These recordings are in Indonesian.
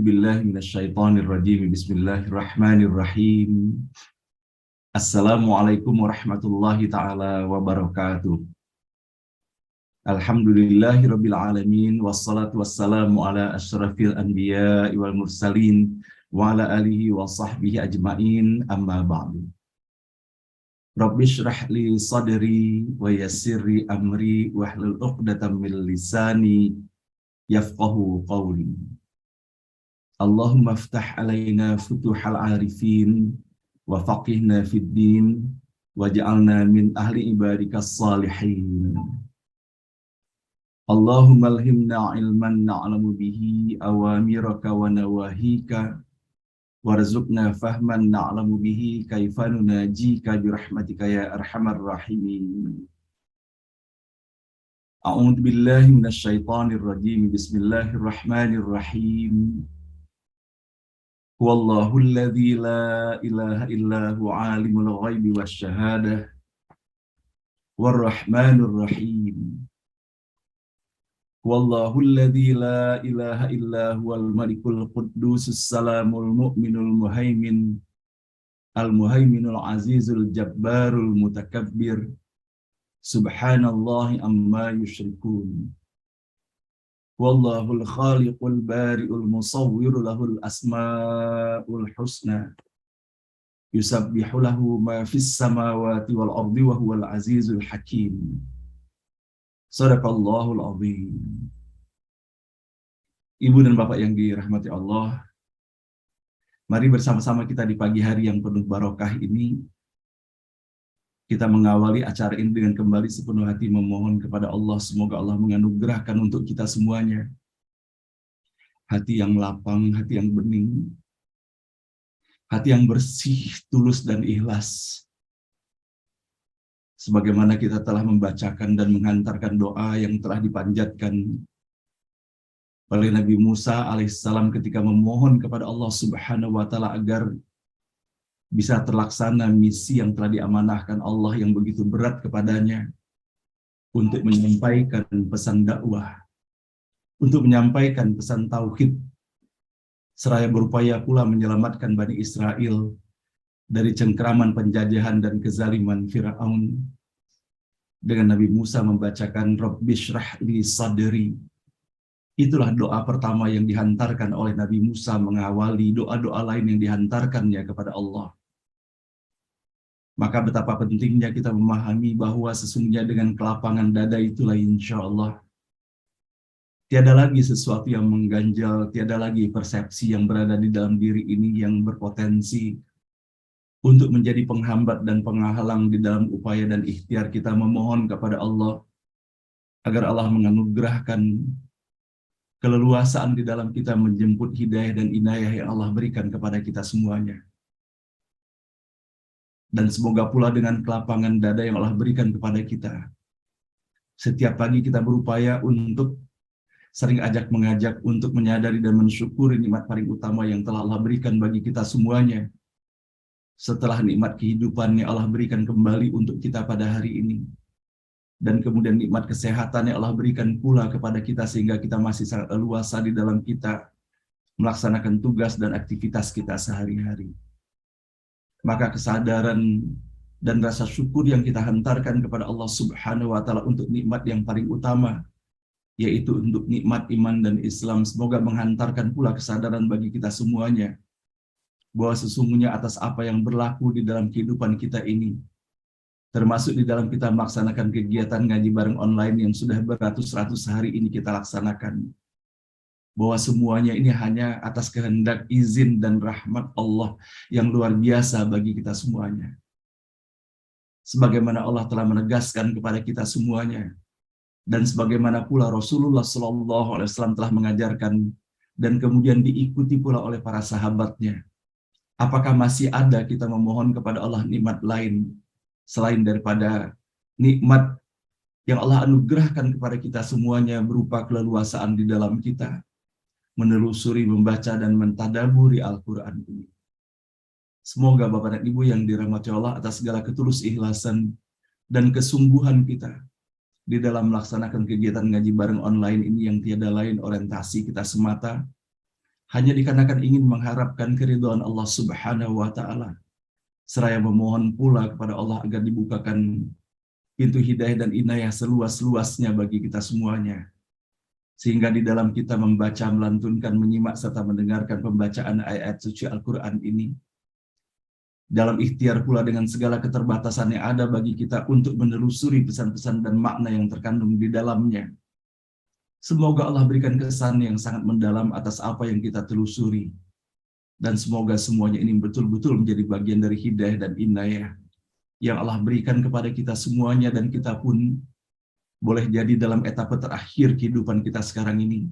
A'udzubillahi minasyaitonirrajim. Bismillahirrahmanirrahim. Assalamualaikum warahmatullahi taala wabarakatuh. Alhamdulillahirabbil alamin wassalatu wassalamu ala asyrafil anbiya'i wal mursalin wa ala alihi wa sahbihi ajmain, amma ba'du. Rabbi shrah li sadri wa yassirli amri wahlul 'uqdatam min lisani yafqahu qawli. Allahumma aftah alaina futuhal arifin wa faqihna fid din waj'alna min ahli ibadikas salihin. Allahumma alhimna ilman na'lamu bihi awamiraka wa nawahika warzuqna fahman na'lamu bihi kaifa nunajika birahmatika ya arhamar rahimin. A'udzu billahi minasyaitonir rajim. Bismillahirrahmanirrahim. Wallahu alladzi la ilaha illa huwa alimul ghaibi wasyahadah warrahmanur rahim. Wallahu alladzi la ilaha illa huwal malikul quddusus salamul mu'minul muhaimin al-muhaiminul azizul jabbarul mutakabbir. Subhanallahi amma yusyrikun. Wallahul khaliqul bari'ul musawwiru lahul asma'ul husna. Yusabbihu lahu ma fis samawati wal ardi wa huwal azizul hakim. Shadaqallahul azim. Ibu dan Bapak yang dirahmati Allah, mari bersama-sama kita di pagi hari yang penuh barokah ini, kita mengawali acara ini dengan kembali sepenuh hati memohon kepada Allah, semoga Allah menganugerahkan untuk kita semuanya hati yang lapang, hati yang bening, hati yang bersih, tulus dan ikhlas. Sebagaimana kita telah membacakan dan menghantarkan doa yang telah dipanjatkan oleh Nabi Musa alaihissalam ketika memohon kepada Allah Subhanahu wa taala agar bisa terlaksana misi yang telah diamanahkan Allah yang begitu berat kepadanya untuk menyampaikan pesan dakwah, untuk menyampaikan pesan tauhid, seraya berupaya pula menyelamatkan Bani Israel dari cengkraman penjajahan dan kezaliman Firaun. Dengan Nabi Musa membacakan Rabbi shrah li sadri. Itulah doa pertama yang dihantarkan oleh Nabi Musa mengawali doa-doa lain yang dihantarkannya kepada Allah. Maka betapa pentingnya kita memahami bahwa sesungguhnya dengan kelapangan dada itulah insya Allah tiada lagi sesuatu yang mengganjal, tiada lagi persepsi yang berada di dalam diri ini yang berpotensi untuk menjadi penghambat dan penghalang di dalam upaya dan ikhtiar kita memohon kepada Allah agar Allah menganugerahkan keleluasaan di dalam kita menjemput hidayah dan inayah yang Allah berikan kepada kita semuanya. Dan semoga pula dengan kelapangan dada yang Allah berikan kepada kita, setiap pagi kita berupaya untuk sering ajak mengajak untuk menyadari dan mensyukuri nikmat paling utama yang telah Allah berikan bagi kita semuanya. Setelah nikmat kehidupan yang Allah berikan kembali untuk kita pada hari ini, dan kemudian nikmat kesehatan yang Allah berikan pula kepada kita sehingga kita masih sangat leluasa di dalam kita melaksanakan tugas dan aktivitas kita sehari-hari. Maka kesadaran dan rasa syukur yang kita hantarkan kepada Allah Subhanahu wa taala untuk nikmat yang paling utama, yaitu untuk nikmat iman dan Islam, semoga menghantarkan pula kesadaran bagi kita semuanya bahwa sesungguhnya atas apa yang berlaku di dalam kehidupan kita ini, termasuk di dalam kita melaksanakan kegiatan ngaji bareng online yang sudah beratus-ratus hari ini kita laksanakan, bahwa semuanya ini hanya atas kehendak, izin, dan rahmat Allah yang luar biasa bagi kita semuanya. Sebagaimana Allah telah menegaskan kepada kita semuanya, dan sebagaimana pula Rasulullah SAW telah mengajarkan, dan kemudian diikuti pula oleh para sahabatnya. Apakah masih ada kita memohon kepada Allah nikmat lain selain daripada nikmat yang Allah anugerahkan kepada kita semuanya berupa keleluasaan di dalam kita menelusuri, membaca, dan mentadaburi Al-Quran ini. Semoga Bapak dan Ibu yang dirahmati Allah atas segala ketulus ikhlasan dan kesungguhan kita di dalam melaksanakan kegiatan ngaji bareng online ini yang tiada lain orientasi kita semata hanya dikarenakan ingin mengharapkan keridhaan Allah Subhanahu wa taala. Seraya memohon pula kepada Allah agar dibukakan pintu hidayah dan inayah seluas-luasnya bagi kita semuanya. Sehingga di dalam kita membaca, melantunkan, menyimak, serta mendengarkan pembacaan ayat suci Al-Quran ini, dalam ikhtiar pula dengan segala keterbatasan yang ada bagi kita untuk menelusuri pesan-pesan dan makna yang terkandung di dalamnya. Semoga Allah berikan kesan yang sangat mendalam atas apa yang kita telusuri. Dan semoga semuanya ini betul-betul menjadi bagian dari hidayah dan inayah yang Allah berikan kepada kita semuanya, dan kita pun boleh jadi dalam etapa terakhir kehidupan kita sekarang ini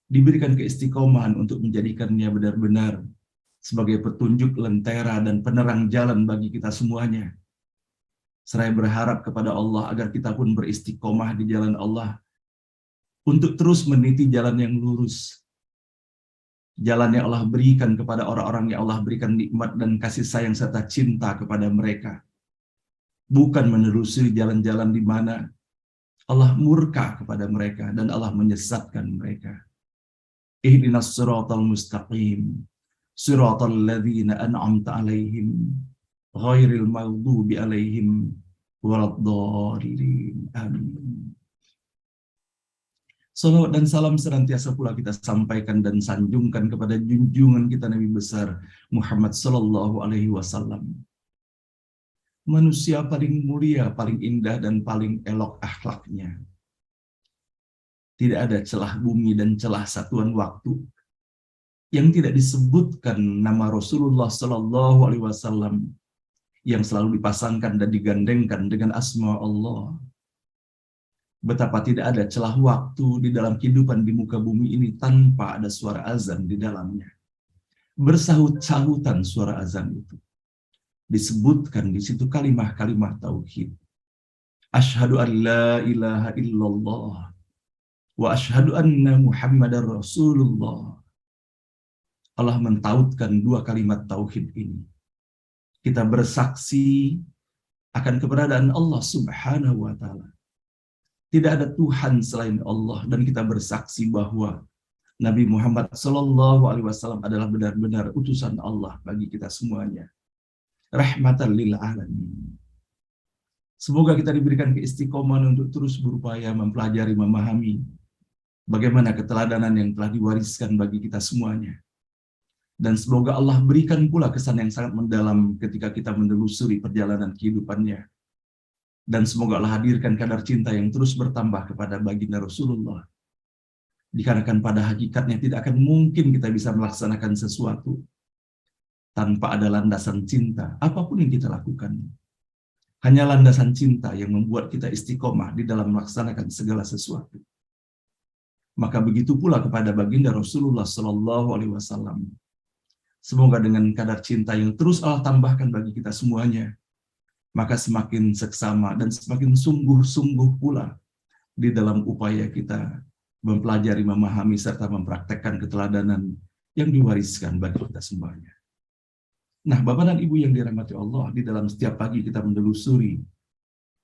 diberikan keistiqomahan untuk menjadikannya benar-benar sebagai petunjuk, lentera, dan penerang jalan bagi kita semuanya. Seraya berharap kepada Allah agar kita pun beristiqomah di jalan Allah untuk terus meniti jalan yang lurus, jalan yang Allah berikan kepada orang-orang yang Allah berikan nikmat dan kasih sayang serta cinta kepada mereka. Bukan menelusuri jalan-jalan di mana Allah murka kepada mereka dan Allah menyesatkan mereka. Ihdinas siratal mustaqim, siratal ladzina an'amta alaihim, ghairil maghdubi alaihim waladdallin. Amin. Salawat dan salam senantiasa pula kita sampaikan dan sanjungkan kepada junjungan kita Nabi besar Muhammad sallallahu alaihi wasallam. Manusia paling mulia, paling indah, dan paling elok akhlaknya. Tidak ada celah bumi dan celah satuan waktu yang tidak disebutkan nama Rasulullah sallallahu alaihi wasallam yang selalu dipasangkan dan digandengkan dengan asma Allah. Betapa tidak ada celah waktu di dalam kehidupan di muka bumi ini tanpa ada suara azan di dalamnya. Bersahut-sahutan suara azan itu. Disebutkan di situ kalimah-kalimah tauhid. Asyhadu an la ilaha illallah wa asyhadu anna Muhammadar Rasulullah. Allah mentautkan dua kalimat tauhid ini. Kita bersaksi akan keberadaan Allah Subhanahu wa taala. Tidak ada Tuhan selain Allah, dan kita bersaksi bahwa Nabi Muhammad sallallahu alaihi wasallam adalah benar-benar utusan Allah bagi kita semuanya. Rahmatan lil alamin. Semoga kita diberikan keistiqomahan untuk terus berupaya mempelajari, memahami bagaimana keteladanan yang telah diwariskan bagi kita semuanya. Dan semoga Allah berikan pula kesan yang sangat mendalam ketika kita menelusuri perjalanan kehidupannya. Dan semoga Allah hadirkan kadar cinta yang terus bertambah kepada baginda Rasulullah. Dikarenakan pada hakikatnya tidak akan mungkin kita bisa melaksanakan sesuatu tanpa ada landasan cinta, apapun yang kita lakukan. Hanya landasan cinta yang membuat kita istiqomah di dalam melaksanakan segala sesuatu. Maka begitu pula kepada baginda Rasulullah Sallallahu Alaihi Wasallam. Semoga dengan kadar cinta yang terus Allah tambahkan bagi kita semuanya, maka semakin seksama dan semakin sungguh-sungguh pula di dalam upaya kita mempelajari, memahami, serta mempraktekkan keteladanan yang diwariskan bagi kita semuanya. Nah, Bapak dan Ibu yang dirahmati Allah, di dalam setiap pagi kita menelusuri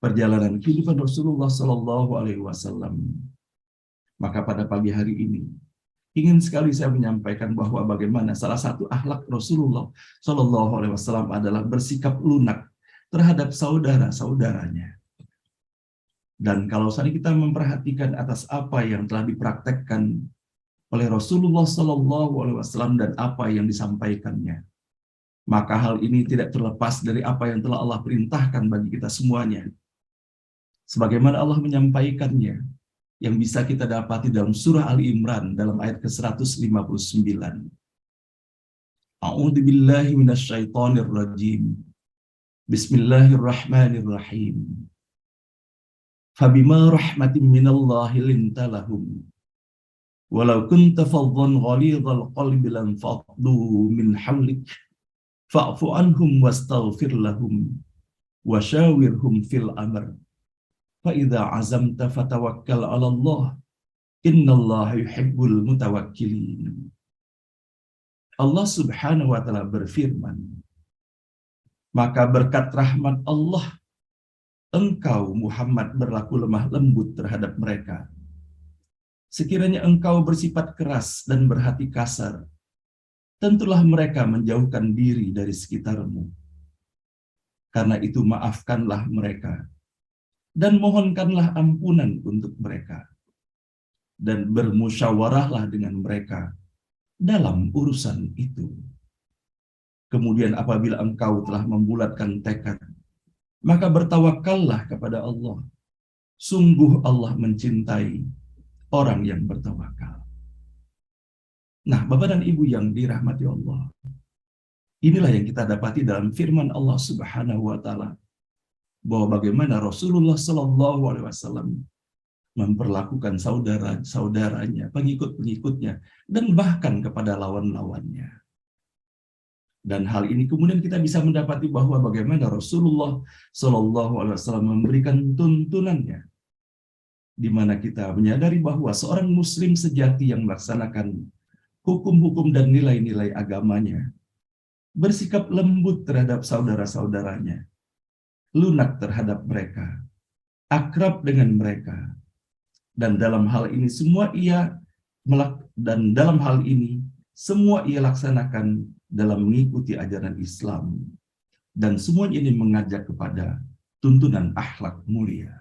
perjalanan kehidupan Rasulullah Sallallahu Alaihi Wasallam. Maka pada pagi hari ini, ingin sekali saya menyampaikan bahwa bagaimana salah satu akhlak Rasulullah Sallallahu Alaihi Wasallam adalah bersikap lunak terhadap saudara-saudaranya. Dan kalau saat kita memperhatikan atas apa yang telah dipraktekkan oleh Rasulullah Sallallahu Alaihi Wasallam dan apa yang disampaikannya, maka hal ini tidak terlepas dari apa yang telah Allah perintahkan bagi kita semuanya. Sebagaimana Allah menyampaikannya, yang bisa kita dapati dalam surah Ali Imran dalam ayat ke-159. A'udzu billahi minasyaitonir rajim. Bismillahirrahmanirrahim. Fabima rahmatin minallahi linta lahum. Walau kunta faddan ghalidhal qalbi lan faddu min hawlik. Fa'fu anhum wastaghfir lahum wa syawirhum fil amr. Fa idza azamta fatawakkal 'ala Allah. Innallaha yuhibbul mutawakkilin. Allah Subhanahu wa taala berfirman, maka berkat rahmat Allah engkau Muhammad berlaku lemah lembut terhadap mereka. Sekiranya engkau bersifat keras dan berhati kasar, tentulah mereka menjauhkan diri dari sekitarmu. Karena itu maafkanlah mereka, dan mohonkanlah ampunan untuk mereka, dan bermusyawarahlah dengan mereka dalam urusan itu. Kemudian apabila engkau telah membulatkan tekad, maka bertawakallah kepada Allah. Sungguh Allah mencintai orang yang bertawakal. Nah, Bapak dan Ibu yang dirahmati Allah, inilah yang kita dapati dalam firman Allah Subhanahu wa taala, bahwa bagaimana Rasulullah Shallallahu alaihi wasallam memperlakukan saudara-saudaranya, pengikut-pengikutnya, dan bahkan kepada lawan-lawannya. Dan hal ini kemudian kita bisa mendapati bahwa bagaimana Rasulullah Shallallahu alaihi wasallam memberikan tuntunannya, di mana kita menyadari bahwa seorang muslim sejati yang melaksanakan hukum-hukum dan nilai-nilai agamanya bersikap lembut terhadap saudara-saudaranya, lunak terhadap mereka, akrab dengan mereka, dan dalam hal ini semua ia laksanakan dalam mengikuti ajaran Islam, dan semuanya ini mengajak kepada tuntunan akhlak mulia.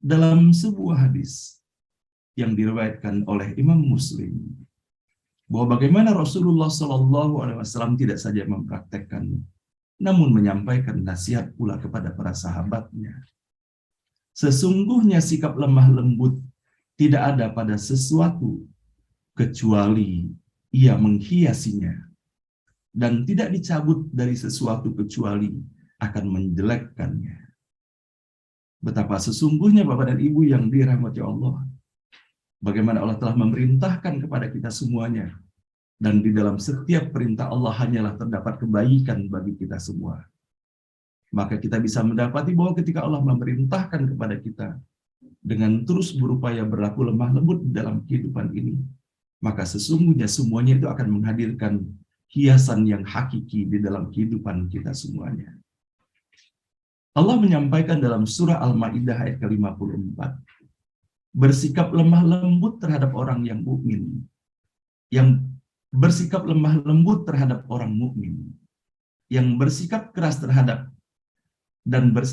Dalam sebuah hadis yang diriwayatkan oleh Imam Muslim, bahwa bagaimana Rasulullah Shallallahu alaihi wasallam tidak saja mempraktekkan, namun menyampaikan nasihat pula kepada para sahabatnya. Sesungguhnya sikap lemah lembut tidak ada pada sesuatu kecuali ia menghiasinya, dan tidak dicabut dari sesuatu kecuali akan menjelekkannya. Betapa sesungguhnya Bapak dan Ibu yang dirahmati Allah, bagaimana Allah telah memerintahkan kepada kita semuanya, dan di dalam setiap perintah Allah hanyalah terdapat kebaikan bagi kita semua. Maka kita bisa mendapati bahwa ketika Allah memerintahkan kepada kita dengan terus berupaya berlaku lemah lembut dalam kehidupan ini, maka sesungguhnya semuanya itu akan menghadirkan hiasan yang hakiki di dalam kehidupan kita semuanya. Allah menyampaikan dalam surah Al-Maidah ayat ke-54, bersikap lemah lembut terhadap orang yang mukmin, yang bersikap lemah lembut terhadap orang mukmin, yang bersikap keras terhadap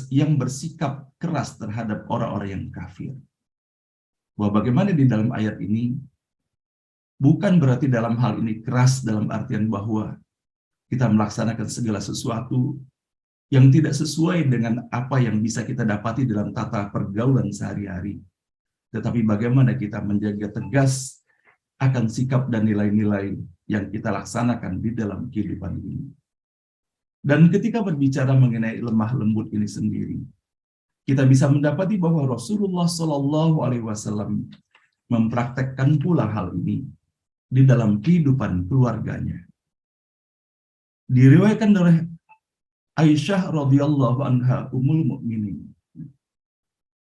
yang bersikap keras terhadap orang-orang yang kafir. Bahwa bagaimana di dalam ayat ini, bukan berarti dalam hal ini keras dalam artian bahwa kita melaksanakan segala sesuatu yang tidak sesuai dengan apa yang bisa kita dapati dalam tata pergaulan sehari-hari. Tetapi bagaimana kita menjaga tegas akan sikap dan nilai-nilai yang kita laksanakan di dalam kehidupan ini. Dan ketika berbicara mengenai lemah lembut ini sendiri, kita bisa mendapati bahwa Rasulullah Shallallahu alaihi wasallam mempraktekkan pula hal ini di dalam kehidupan keluarganya. Diriwayatkan oleh Aisyah radhiyallahu anha ummul mukminin.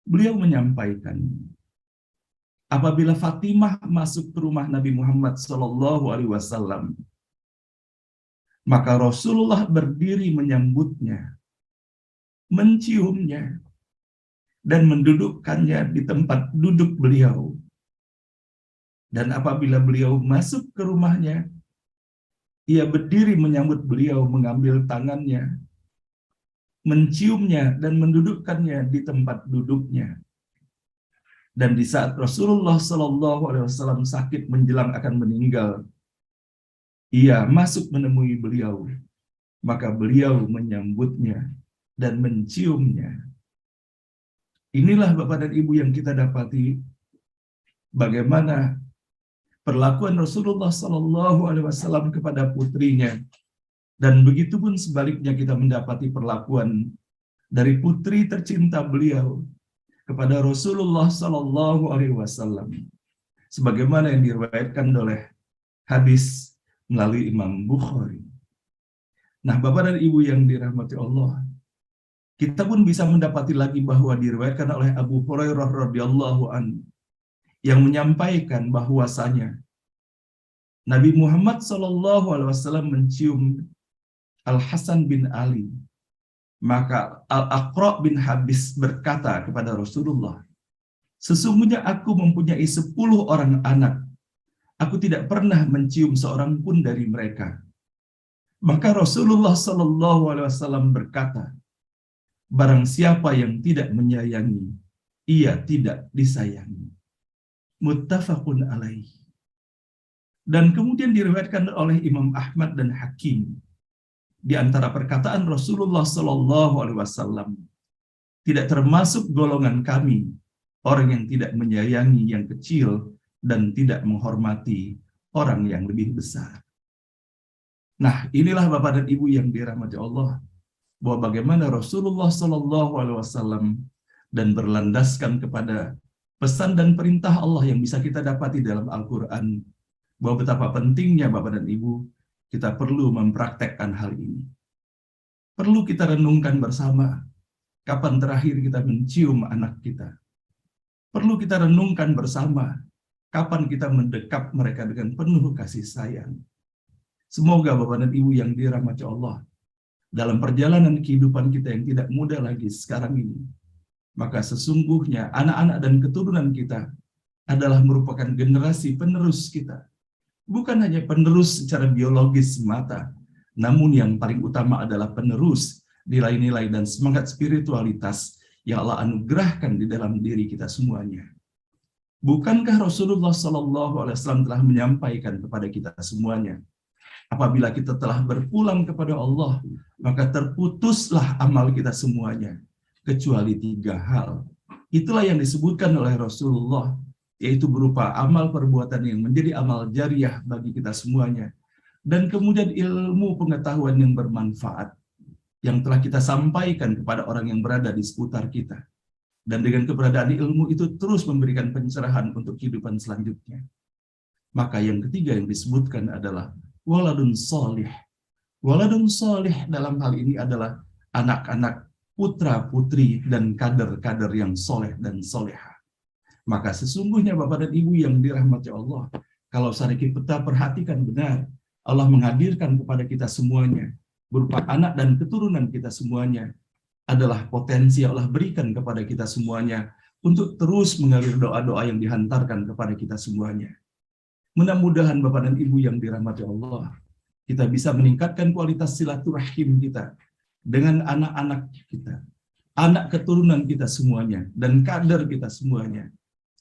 Beliau menyampaikan, apabila Fatimah masuk ke rumah Nabi Muhammad Shallallahu alaihi wasallam, maka Rasulullah berdiri menyambutnya, menciumnya, dan mendudukkannya di tempat duduk beliau. Dan apabila beliau masuk ke rumahnya, ia berdiri menyambut beliau, mengambil tangannya, menciumnya, dan mendudukkannya di tempat duduknya. Dan di saat Rasulullah Shallallahu alaihi wasallam sakit menjelang akan meninggal, ia masuk menemui beliau, maka beliau menyambutnya dan menciumnya. Inilah Bapak dan Ibu yang kita dapati bagaimana perlakuan Rasulullah Shallallahu alaihi wasallam kepada putrinya, dan begitu pun sebaliknya kita mendapati perlakuan dari putri tercinta beliau kepada Rasulullah Shallallahu alaihi wasallam, sebagaimana yang diriwayatkan oleh hadis melalui Imam Bukhari. Nah, Bapak dan Ibu yang dirahmati Allah, kita pun bisa mendapati lagi bahwa diriwayatkan oleh Abu Hurairah radhiyallahu anhu yang menyampaikan bahwasanya Nabi Muhammad Shallallahu alaihi wasallam mencium Al-Hasan bin Ali. Maka Al-Aqra bin Habis berkata kepada Rasulullah, sesungguhnya aku mempunyai 10 orang anak, Aku tidak pernah mencium seorang pun dari mereka. Maka Rasulullah Shallallahu Alaihi Wasallam berkata, barang siapa yang tidak menyayangi, ia tidak disayangi. Muttafaqun alaih. Dan kemudian diriwayatkan oleh Imam Ahmad dan Hakim di antara perkataan Rasulullah Shallallahu Alaihi Wasallam, tidak termasuk golongan kami orang yang tidak menyayangi yang kecil dan tidak menghormati orang yang lebih besar. Nah, inilah Bapak dan Ibu yang dirahmati Allah, bahwa bagaimana Rasulullah Shallallahu Alaihi Wasallam dan berlandaskan kepada pesan dan perintah Allah yang bisa kita dapati dalam Al-Quran, bahwa betapa pentingnya Bapak dan Ibu kita perlu mempraktekkan hal ini. Perlu kita renungkan bersama, kapan terakhir kita mencium anak kita. Perlu kita renungkan bersama, kapan kita mendekap mereka dengan penuh kasih sayang. Semoga Bapak dan Ibu yang dirahmati Allah, dalam perjalanan kehidupan kita yang tidak mudah lagi sekarang ini, maka sesungguhnya anak-anak dan keturunan kita adalah merupakan generasi penerus kita. Bukan hanya penerus secara biologis semata, namun yang paling utama adalah penerus nilai-nilai dan semangat spiritualitas yang Allah anugerahkan di dalam diri kita semuanya. Bukankah Rasulullah Shallallahu Alaihi Wasallam telah menyampaikan kepada kita semuanya, apabila kita telah berpulang kepada Allah, maka terputuslah amal kita semuanya, kecuali 3 hal. Itulah yang disebutkan oleh Rasulullah, yaitu berupa amal perbuatan yang menjadi amal jariah bagi kita semuanya, dan kemudian ilmu pengetahuan yang bermanfaat, yang telah kita sampaikan kepada orang yang berada di seputar kita. Dan dengan keberadaan ilmu itu terus memberikan pencerahan untuk kehidupan selanjutnya. Maka yang ketiga yang disebutkan adalah waladun solih. Waladun solih dalam hal ini adalah anak-anak putra-putri dan kader-kader yang soleh dan soleha. Maka sesungguhnya Bapak dan Ibu yang dirahmati Allah, kalau sedikit kita perhatikan benar, Allah menghadirkan kepada kita semuanya, berupa anak dan keturunan kita semuanya, adalah potensi yang Allah berikan kepada kita semuanya untuk terus mengalir doa-doa yang dihantarkan kepada kita semuanya. Mudah-mudahan Bapak dan Ibu yang dirahmati Allah, kita bisa meningkatkan kualitas silaturahim kita dengan anak-anak kita, anak keturunan kita semuanya, dan kader kita semuanya,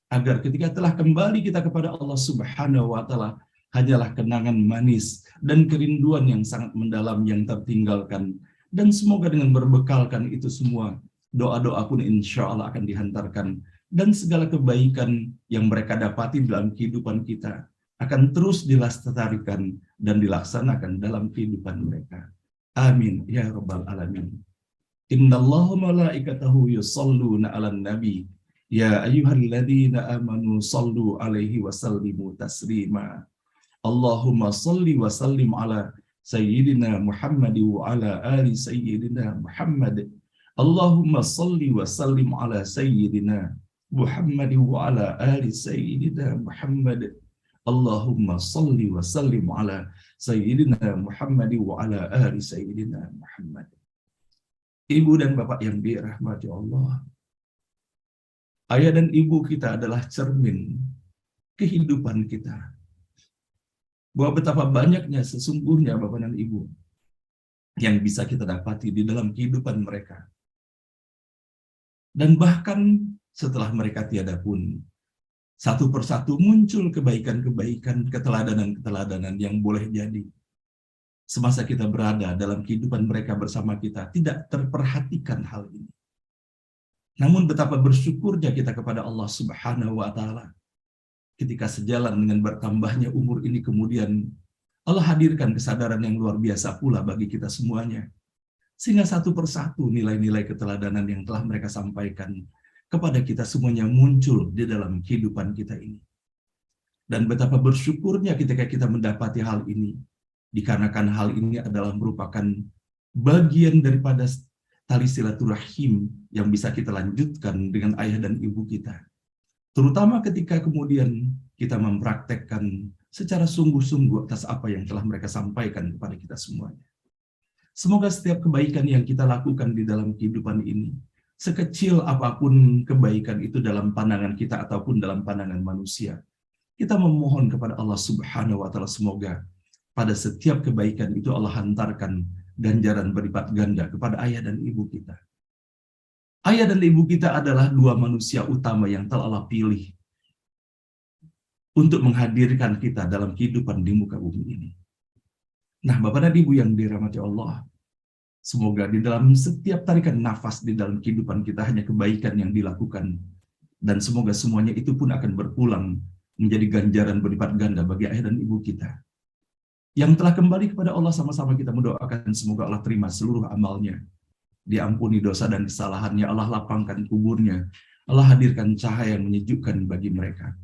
agar ketika telah kembali kita kepada Allah Subhanahu wa Ta'ala, hanyalah kenangan manis dan kerinduan yang sangat mendalam yang tertinggalkan. Dan semoga dengan berbekalkan itu semua, doa-doa pun insya Allah akan dihantarkan, dan segala kebaikan yang mereka dapati dalam kehidupan kita akan terus dilestarikan dan dilaksanakan dalam kehidupan mereka. Amin ya rabbal alamin. Innallaha malaikatahu yusholluna 'alan nabi ya ayyuhalladzina amanu shallu 'alaihi wa sallimu taslima. Allahumma shalli wa sallim ala sayyidina Muhammad wa ala ali sayyidina Muhammad. Allahumma shalli wa sallim ala sayyidina Muhammad wa ala ali sayyidina Muhammad. Allahumma shalli wa sallim ala sayyidina Muhammad wa ala ali sayyidina Muhammad. Ibu dan Bapak yang dirahmati Allah, ayah dan ibu kita adalah cermin kehidupan kita. Bahwa betapa banyaknya sesungguhnya Bapak dan Ibu yang bisa kita dapati di dalam kehidupan mereka. Dan bahkan setelah mereka tiada pun, satu persatu muncul kebaikan-kebaikan, keteladanan-keteladanan yang boleh jadi semasa kita berada dalam kehidupan mereka bersama kita, tidak terperhatikan hal ini. Namun betapa bersyukurnya kita kepada Allah Subhanahu wa Ta'ala, ketika sejalan dengan bertambahnya umur ini, kemudian Allah hadirkan kesadaran yang luar biasa pula bagi kita semuanya. Sehingga satu persatu nilai-nilai keteladanan yang telah mereka sampaikan kepada kita semuanya muncul di dalam kehidupan kita ini. Dan betapa bersyukurnya ketika kita mendapati hal ini, dikarenakan hal ini adalah merupakan bagian daripada tali silaturahim yang bisa kita lanjutkan dengan ayah dan ibu kita. Terutama ketika kemudian kita mempraktekkan secara sungguh-sungguh atas apa yang telah mereka sampaikan kepada kita semuanya. Semoga setiap kebaikan yang kita lakukan di dalam kehidupan ini, sekecil apapun kebaikan itu dalam pandangan kita ataupun dalam pandangan manusia, Kita memohon kepada Allah Subhanahu wa taala semoga pada setiap kebaikan itu Allah hantarkan ganjaran berlipat ganda kepada ayah dan ibu kita. Ayah dan ibu kita adalah dua manusia utama yang telah Allah pilih untuk menghadirkan kita dalam kehidupan di muka bumi ini. Nah, Bapak dan Ibu yang dirahmati Allah, semoga di dalam setiap tarikan nafas di dalam kehidupan kita hanya kebaikan yang dilakukan, dan semoga semuanya itu pun akan berpulang menjadi ganjaran berlipat ganda bagi ayah dan ibu kita. Yang telah kembali kepada Allah, sama-sama kita mendoakan semoga Allah terima seluruh amalnya, diampuni dosa dan kesalahannya, Allah lapangkan kuburnya, Allah hadirkan cahaya yang menyejukkan bagi mereka.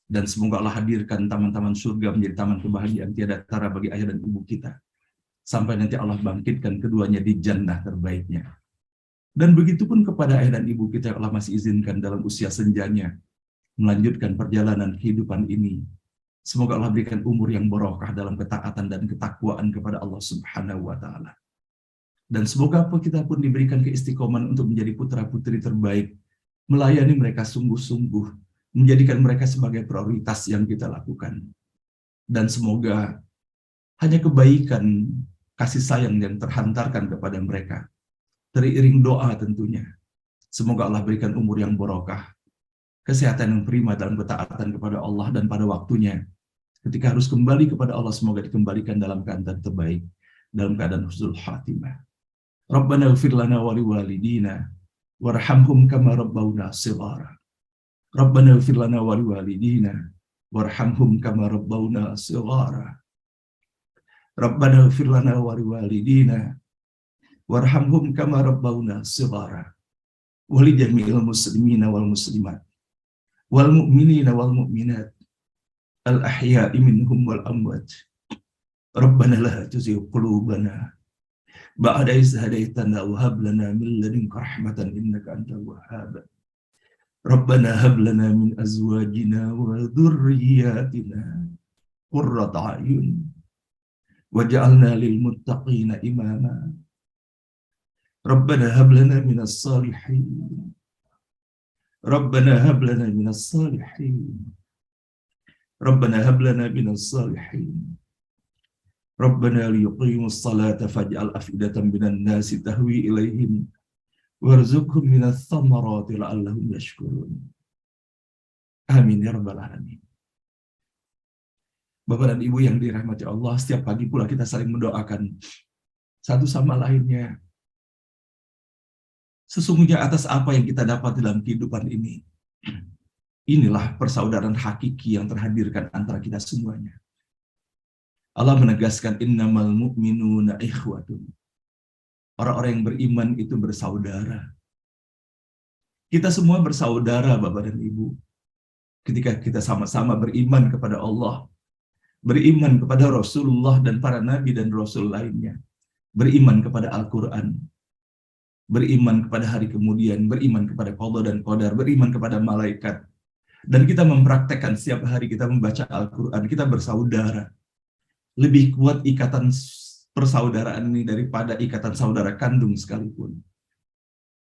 Dan semoga Allah hadirkan taman-taman surga menjadi taman kebahagiaan tiada tara bagi ayah dan ibu kita. Sampai nanti Allah bangkitkan keduanya di jannah terbaiknya. Dan begitu pun kepada ayah dan ibu kita yang Allah masih izinkan dalam usia senjanya melanjutkan perjalanan kehidupan ini. Semoga Allah berikan umur yang barokah dalam ketaatan dan ketakwaan kepada Allah Subhanahu wa taala. Dan semoga kita pun diberikan keistiqomahan untuk menjadi putra-putri terbaik, melayani mereka sungguh-sungguh, menjadikan mereka sebagai prioritas yang kita lakukan. Dan semoga hanya kebaikan, kasih sayang yang terhantarkan kepada mereka, teriring doa tentunya. Semoga Allah berikan umur yang barokah, kesehatan yang prima dalam ketaatan kepada Allah, dan pada waktunya ketika harus kembali kepada Allah, semoga dikembalikan dalam keadaan terbaik, dalam keadaan husnul khatimah. Rabbana ighfir lana wa liwalidina warhamhum kama rabbawna shighara. Rabbana ighfir lana wa liwalidina warhamhum kama rabbawna shighara. Rabbana ighfir lana wa liwalidina warhamhum kama rabbawna shighara. Wa li jami'il muslimina wal muslimat wal mu'minina wal mu'minat al ahya'i minhum wal amwat. Rabbana la tuzigh qulubana ba'da idh hadaytana wa hab lana min ladunka rahmatan innaka antal wahhab. Rabbana hab lana min azwajina wa dhurriyyatina qurrata a'yun waj'alna lil muttaqina imama. Rabbana hab lana minas salihin. Rabbana hab lana minas salihin. Rabbana hab lana minas salihin. Rabbana liyuqimus salata faj'al afidatan minan nasi tahwi ilaihim warzuqhum minas thamarati la'allahum yashkurun. Amin ya rabbal alamin. Bapak dan Ibu yang dirahmati Allah, setiap pagi pula kita saling mendoakan satu sama lainnya. Sesungguhnya atas apa yang kita dapat dalam kehidupan ini, inilah persaudaraan hakiki yang terhadirkan antara kita semuanya. Allah menegaskan innamal mu'minuna ikhwatun. Orang-orang yang beriman itu bersaudara. Kita semua bersaudara, Bapak dan Ibu. Ketika kita sama-sama beriman kepada Allah, beriman kepada Rasulullah dan para nabi dan rasul lainnya, beriman kepada Al-Quran, beriman kepada hari kemudian, beriman kepada qada dan qadar, beriman kepada malaikat, dan kita mempraktekkan setiap hari kita membaca Al-Quran, kita bersaudara. Lebih kuat ikatan persaudaraan ini daripada ikatan saudara kandung sekalipun.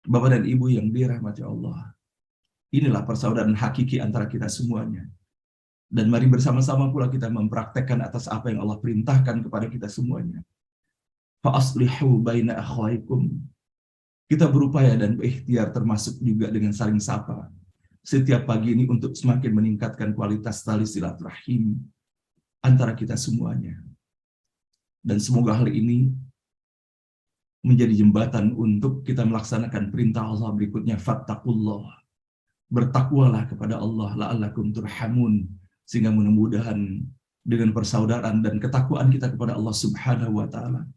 Bapak dan Ibu yang dirahmati Allah, inilah persaudaraan hakiki antara kita semuanya. Dan mari bersama-sama pula kita mempraktekkan atas apa yang Allah perintahkan kepada kita semuanya. Fa'aslihu baina akhwaikum. Kita berupaya dan berikhtiar termasuk juga dengan saling sapa setiap pagi ini untuk semakin meningkatkan kualitas tali silaturahim antara kita semuanya. Dan semoga hal ini menjadi jembatan untuk kita melaksanakan perintah Allah berikutnya, fattaqullah. Bertakwalah kepada Allah la'allakum turhamun, sehingga mudah-mudahan dengan persaudaraan dan ketakwaan kita kepada Allah Subhanahu wa taala,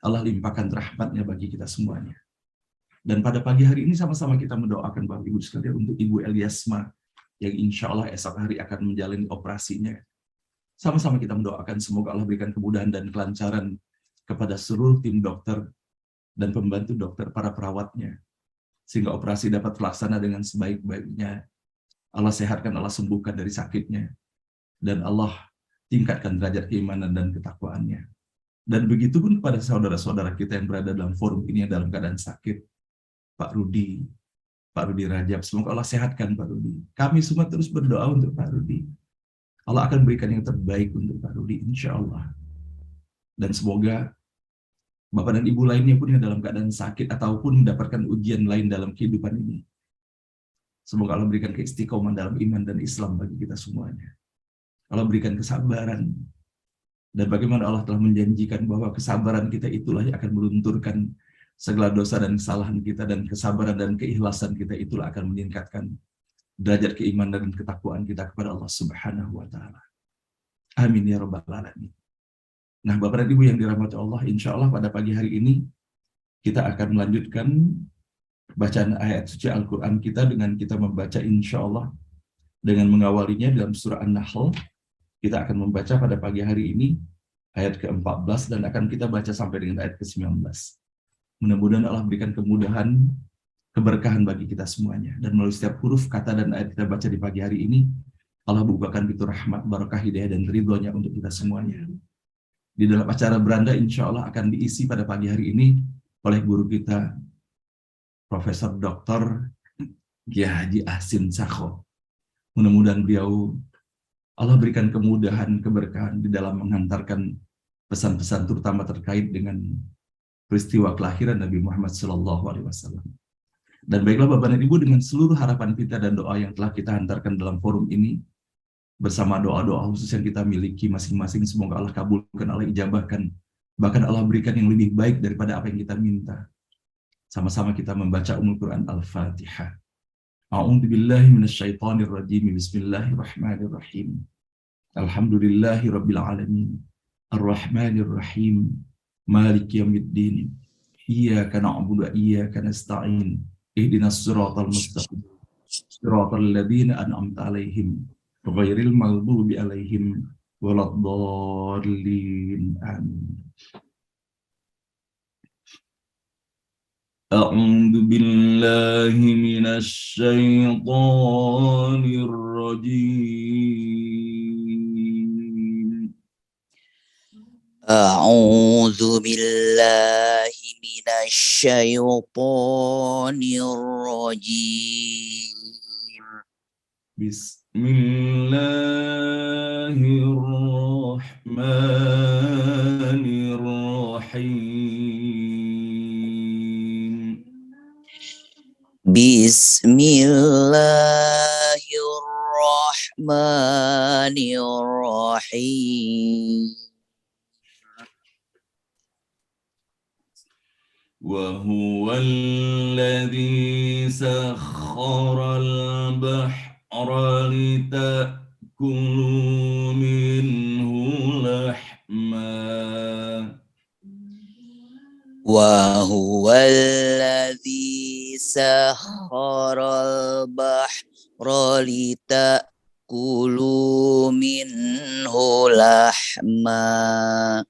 Allah limpahkan rahmat-Nya bagi kita semuanya. Dan pada pagi hari ini sama-sama kita mendoakan Bapak Ibu sekalian untuk Ibu Eliasma yang insya Allah esok hari akan menjalani operasinya. Sama-sama kita mendoakan semoga Allah berikan kemudahan dan kelancaran kepada seluruh tim dokter dan pembantu dokter, para perawatnya, sehingga operasi dapat terlaksana dengan sebaik-baiknya. Allah sehatkan, Allah sembuhkan dari sakitnya, dan Allah tingkatkan derajat keimanan dan ketakwaannya. Dan begitu pun kepada saudara-saudara kita yang berada dalam forum ini yang dalam keadaan sakit, Pak Rudi Rajab, semoga Allah sehatkan Pak Rudi. Kami semua terus berdoa untuk Pak Rudi. Allah akan berikan yang terbaik untuk Pak Rudi, insya Allah. Dan semoga Bapak dan Ibu lainnya pun yang dalam keadaan sakit ataupun mendapatkan ujian lain dalam kehidupan ini, semoga Allah berikan keistiqomahan dalam iman dan Islam bagi kita semuanya. Allah berikan kesabaran. Dan bagaimana Allah telah menjanjikan bahwa kesabaran kita itulah yang akan melunturkan segala dosa dan kesalahan kita, dan kesabaran dan keikhlasan kita itulah akan meningkatkan derajat keimanan dan ketakwaan kita kepada Allah Subhanahu wa taala. Amin ya rabbal alamin. Nah, Bapak dan Ibu yang dirahmati Allah, insya Allah pada pagi hari ini kita akan melanjutkan bacaan ayat suci Al-Quran kita dengan kita membaca insya Allah dengan mengawalinya dalam surah An-Nahl. Kita akan membaca pada pagi hari ini ayat ke-14 dan akan kita baca sampai dengan ayat ke-19. Mudah-mudahan Allah berikan kemudahan, keberkahan bagi kita semuanya. Dan melalui setiap huruf, kata, dan ayat kita baca di pagi hari ini, Allah bukakan pintu rahmat, barakah, hidayah, dan ridhonya untuk kita semuanya. Di dalam acara beranda insya Allah akan diisi pada pagi hari ini oleh guru kita, Profesor Dr. Kiai Haji Ahsin Sakho. Mudah-mudahan beliau Allah berikan kemudahan, keberkahan di dalam menghantarkan pesan-pesan terutama terkait dengan peristiwa kelahiran Nabi Muhammad SAW. Dan baiklah Bapak dan Ibu, dengan seluruh harapan kita dan doa yang telah kita hantarkan dalam forum ini, bersama doa-doa khusus yang kita miliki masing-masing, semoga Allah kabulkan, Allah ijabahkan, bahkan Allah berikan yang lebih baik daripada apa yang kita minta. Sama-sama kita membaca Quran Al-Fatihah. A'udzu billahi minasyaitonir rajim. Bismillahirrahmanirrahim. Alhamdulillahirabbil alamin. Arrahmanir rahim. Maliki yaumiddin. Iyyaka na'budu wa iyyaka nasta'in. Ihdinas siratal mustaqim. Siratal ladzina an'amta 'alaihim ghairil maghdubi 'alaihim waladdallin. Amin. A'udzu billahi minasy syaithanir rajim. A'udzu billahi minasy syaithanir rajim. Bismillahirrahmanirrahim. Bismillahirrahmanirrahim. وهو الذي سخر البحر لتأكلوا منه لحما وهو الذي سخر البحر لتأكلوا منه لحما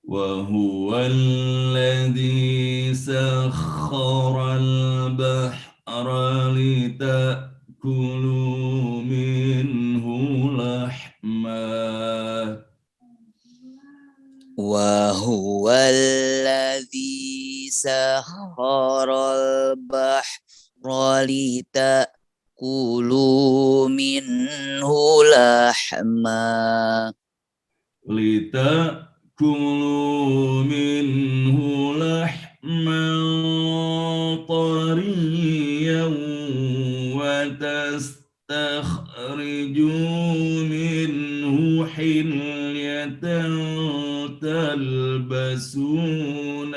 وهو الذي سخر البحر لتأكلوا منه لحما وهو الذي سخر البحر لتأكلوا منه لحما كلوا منه لحما طريا وتستخرجوا منه حلية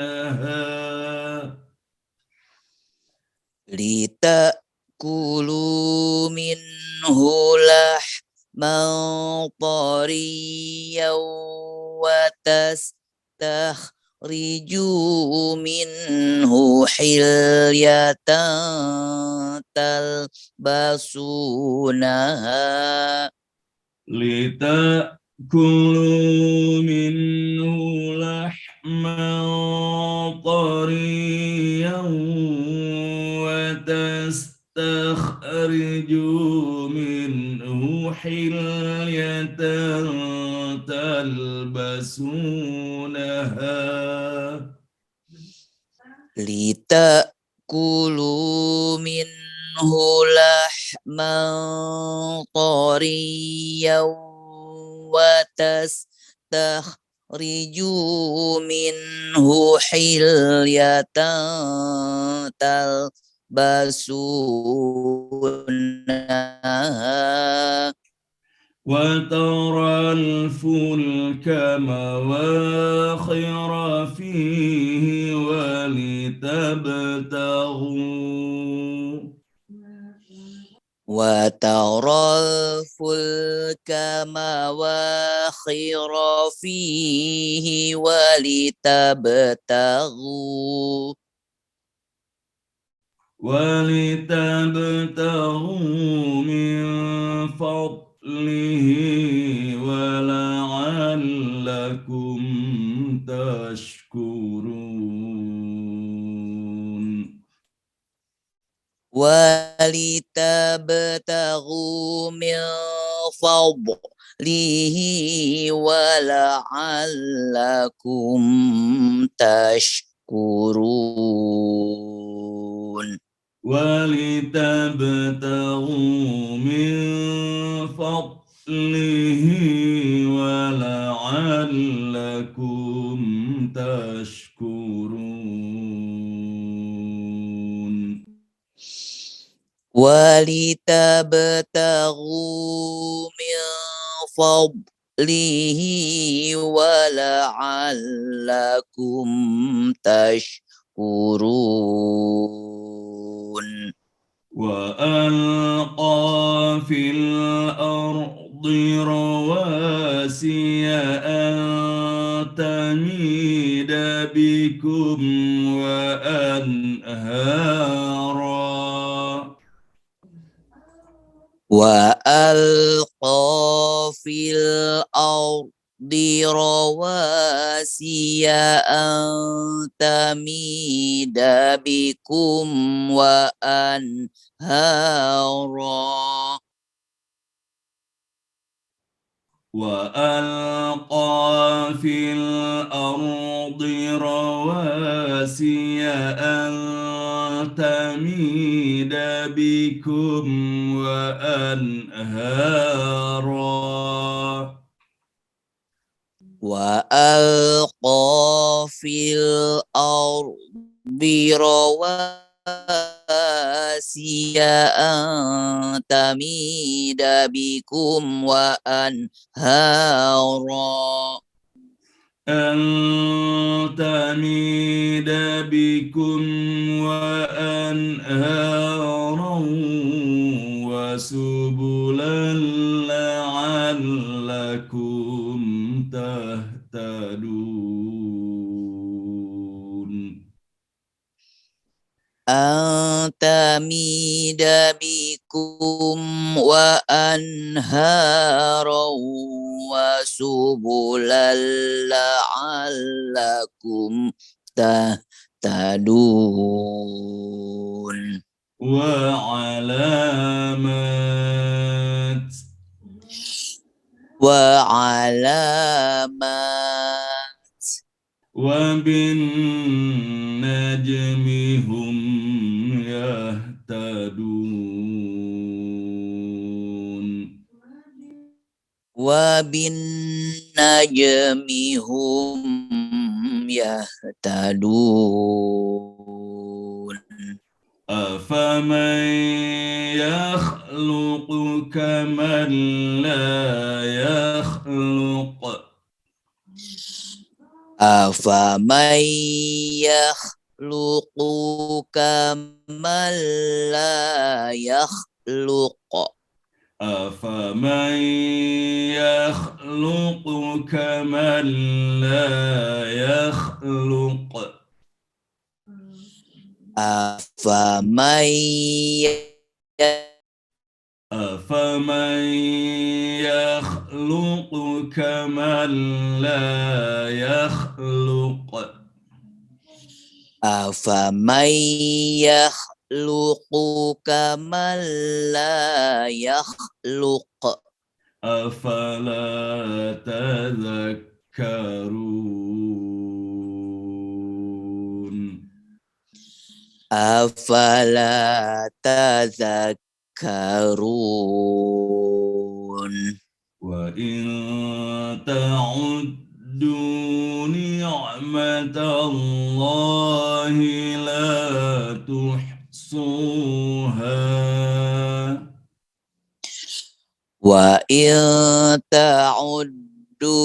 تلبسونها لتأكلوا منه لحما طريا وتستخرجوا منه حلية تلبسونها لتأكلوا منه لحما طريا وتستخرجوا منه حلية تلبسونها لتأكلوا منه لحما طريا وتستخرجوا منه حلية تلبسونها وترى الفلك مواخر فيه وترى الفلك مواخر فيه ولتبتغوا من فضله ولعلكم تشكرون ولتبتغوا من فضله ولعلكم تشكرون ولتبتغوا من فضله ولعلكم تشكرون ولتبتغوا من فضله ولعلكم تشكرون وألقى في الأرض رواسي أن تميد بكم وأنهارا وألقى في الأرض رواسي أن تميد بكم وأنهارا وألقى في الأرض رواسي أن تميد بكم وأنهارا وألقى في الأرض رواسي أن تميد بكم وأنهارا أن تميد بكم وأنهارا وسبلا لعلكم تهتدون أن تميد بكم وأنهارا وسبلا لعلكم تهتدون وعلامات وعلامات وبالنجم هم يهتدون وبالنجم هم يهتدون أفمن يخلق كمن لا يخلق أفمن يخلق كمن لا يخلق أفمن يخلق كمن لا يخلق أفمن أفمن يخلق كمن لا يخلق أفمن يخلق كمن لا يخلق أفلا تذكرون أفلا تذكرون Wa in ta'uddu ni'matallahi la tuhsuha. Wa in ta'uddu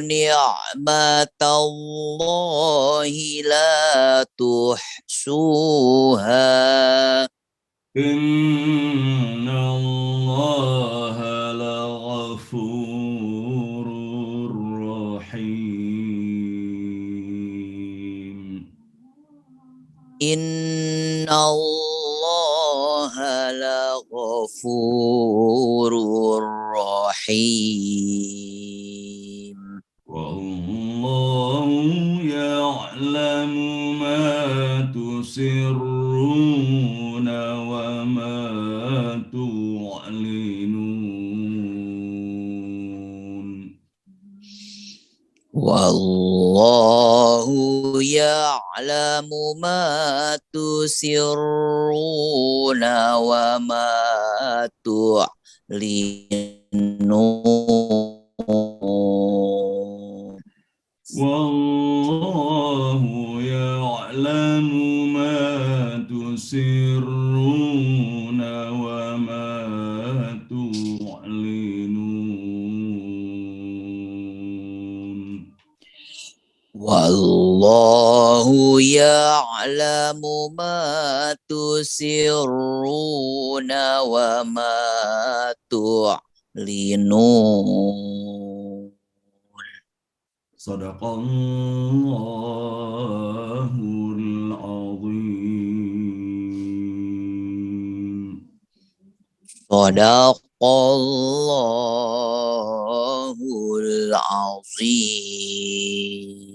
ni'matallahi la tuhsuha. Inna Allah laghafurur rahim. Inna Allah laghafurur rahim. Wallahu ya'lamu ma tusirruna wa ma tu'linun. Wallahu ya'lamu ma tusirruna wa ma tu'linun. Wallahu ya'lamu ma tusirruna wa ma tu'linun. Wallahu ya'lamu ma tusirruna wa ma tu'linun. Sadaqallahul azim. Sadaqallahul azim.